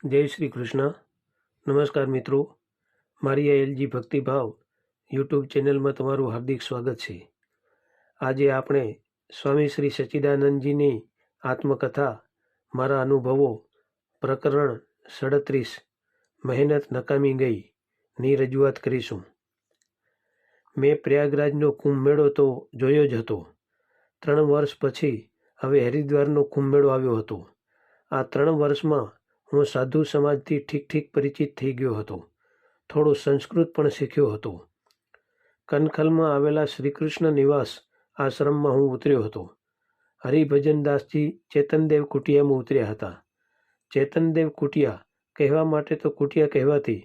જય શ્રી કૃષ્ણ. નમસ્કાર મિત્રો, મારી આ એલજી ભક્તિભાવ યુટ્યુબ ચેનલમાં તમારું હાર્દિક સ્વાગત છે. આજે આપણે સ્વામી શ્રી સચ્ચિદાનંદજીની આત્મકથા મારા અનુભવો પ્રકરણ 37 મહેનત નકામી ગઈ ની રજૂઆત કરીશું. મેં પ્રયાગરાજનો કુંભ મેળો તો જોયો જ હતો. 3 વર્ષ પછી હવે હરિદ્વારનો કુંભ મેળો આવ્યો હતો. આ 3 વર્ષમાં હું સાધુ સમાજથી ઠીક પરિચિત થઈ ગયો હતો. થોડો સંસ્કૃત પણ શીખ્યો હતો. કનખલમાં આવેલા શ્રીકૃષ્ણ નિવાસ આશ્રમમાં હું ઉતર્યો હતો. હરિભજનદાસજી ચેતનદેવ કુટિયામાં ઉતર્યા હતા. ચેતનદેવ કુટિયા કહેવા માટે તો કુટિયા કહેવાતી,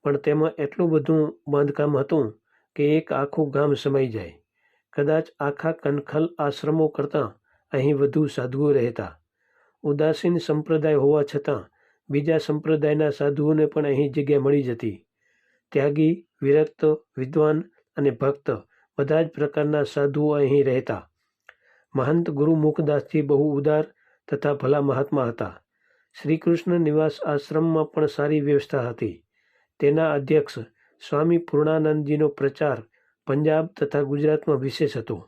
પણ તેમાં એટલું બધું બાંધકામ હતું કે એક આખું ગામ સમાઈ જાય. કદાચ આખા કનખલ આશ્રમો કરતાં અહીં વધુ સાધુઓ રહેતા. ઉદાસીન સંપ્રદાય હોવા છતાં બીજા સંપ્રદાયના સાધુઓને પણ અહીં જગ્યા મળી જતી. ત્યાગી, વિરક્ત, વિદ્વાન અને ભક્ત બધા જ પ્રકારના સાધુઓ અહીં રહેતા. મહંત ગુરુ મુખદાસજી બહુ ઉદાર તથા ભલા મહાત્મા હતા. શ્રીકૃષ્ણ નિવાસ આશ્રમમાં પણ સારી વ્યવસ્થા હતી. તેના અધ્યક્ષ સ્વામી પૂર્ણાનંદજીનો પ્રચાર પંજાબ તથા ગુજરાતમાં વિશેષ હતો.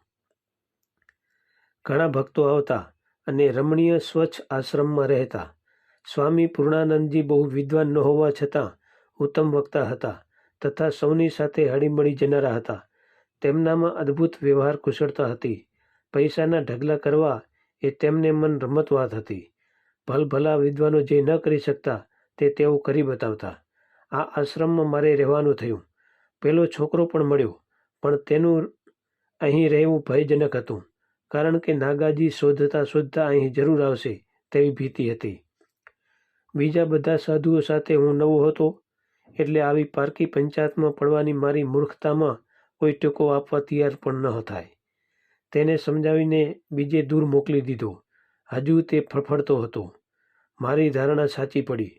ઘણા ભક્તો આવતા અને રમણીય સ્વચ્છ આશ્રમમાં રહેતા. સ્વામી પૂર્ણાનંદજી બહુ વિદ્વાન ન હોવા છતાં ઉત્તમ વક્તા હતા તથા સૌની સાથે હળીમળી જનારા હતા. તેમનામાં અદ્ભુત વ્યવહાર કુશળતા હતી. પૈસાના ઢગલા કરવા એ તેમને મન રમતવાત હતી. ભલભલા વિદ્વાનો જે ન કરી શકતા તે તેઓ કરી બતાવતા. આ આશ્રમમાં મારે રહેવાનું થયું. પેલો છોકરો પણ મળ્યો, પણ તેનું અહીં રહેવું ભયજનક હતું, કારણ કે નાગાજી શોધતા અહીં જરૂર આવશે તેવી ભીતિ હતી. બીજા બધા સાધુઓ સાથે હું નવો હતો, એટલે આવી પારકી પંચાયતમાં પડવાની મારી મૂર્ખતામાં કોઈ ટેકો આપવા તૈયાર પણ ન થાય. તેને સમજાવીને બીજે દૂર મોકલી દીધો. હજુ તે ફફડતો હતો. મારી ધારણા સાચી પડી.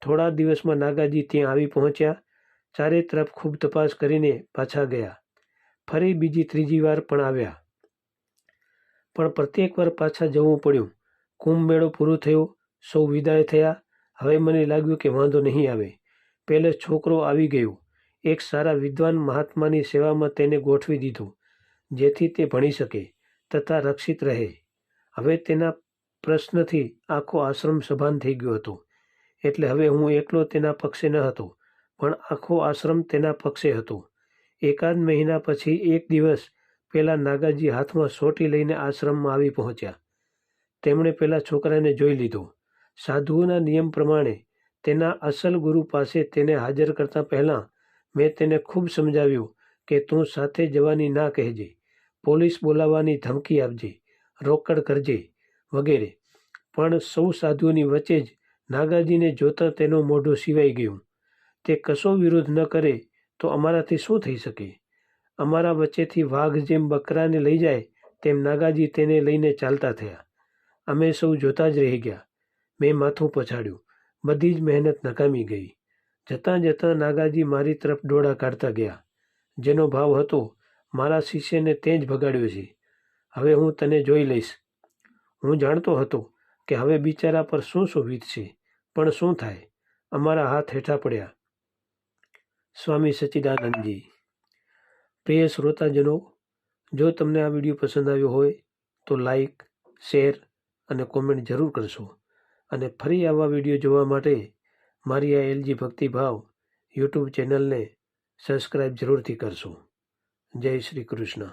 થોડા દિવસમાં નાગાજી ત્યાં આવી પહોંચ્યા. ચારે તરફ ખૂબ તપાસ કરીને પાછા ગયા. ફરી બીજી ત્રીજી વાર પણ આવ્યા, પણ પ્રત્યેક વાર પાછા જવું પડ્યું. કુંભ મેળો પૂરો થયો, સૌ વિદાય થયા. હવે મને લાગ્યું કે વાંધો નહીં આવે. પેલો છોકરો આવી ગયો. એક સારા વિદ્વાન મહાત્માની સેવામાં તેને ગોઠવી દીધો, જેથી તે ભણી શકે તથા રક્ષિત રહે. હવે તેના પ્રશ્નથી આખો આશ્રમ સભાન થઈ ગયો હતો. એટલે હવે હું એકલો તેના પક્ષે ન હતો, પણ આખો આશ્રમ તેના પક્ષે હતો. એકાદ મહિના પછી એક દિવસ પેલા નાગાજી હાથમાં સોટી લઈને આશ્રમમાં આવી પહોંચ્યા. તેમણે પેલા છોકરાને જોઈ લીધો. સાધુઓના નિયમ પ્રમાણે તેના અસલ ગુરુ પાસે તેને હાજર કરતાં પહેલાં મેં તેને ખૂબ સમજાવ્યું કે તું સાથે જવાની ના કહેજે, પોલીસ બોલાવવાની ધમકી આપજે, રોકડ કરજે વગેરે. પણ સૌ સાધુઓની વચ્ચે જ નાગાજીને જોતાં તેનું મોઢું સિવાઈ ગયું. તે કશો વિરોધ ન કરે તો અમારાથી શું થઈ શકે? અમારા વચ્ચેથી વાઘ જેમ બકરાને લઈ જાય તેમ નાગાજી તેને લઈને ચાલતા થયા. અમે સૌ જોતા જ રહી ગયા. મેં માથું પછાડ્યું. બધી જ મહેનત નકામી ગઈ. જતાં નાગાજી મારી તરફ ડોળા કાઢતા ગયા. જેનો ભાવ હતો, મારા શિષ્યને તે જ ભગાડ્યો છે, હવે હું તને જોઈ લઈશ. હું જાણતો હતો કે હવે બિચારા પર શું વીતશે, પણ શું થાય, અમારા હાથ હેઠા પડ્યા. સ્વામી સચ્ચિદાનંદજી. પ્રિય શ્રોતાજનો, જો તમને આ વિડીયો પસંદ આવ્યો હોય તો લાઈક, શેર અને કોમેન્ટ જરૂર કરશો. અને ફરી આવા વિડીયો જોવા માટે મારી આ એલજી ભક્તિભાવ યુટ્યુબ ચેનલને સબસ્ક્રાઈબ જરૂરથી કરશો. જય શ્રી કૃષ્ણ.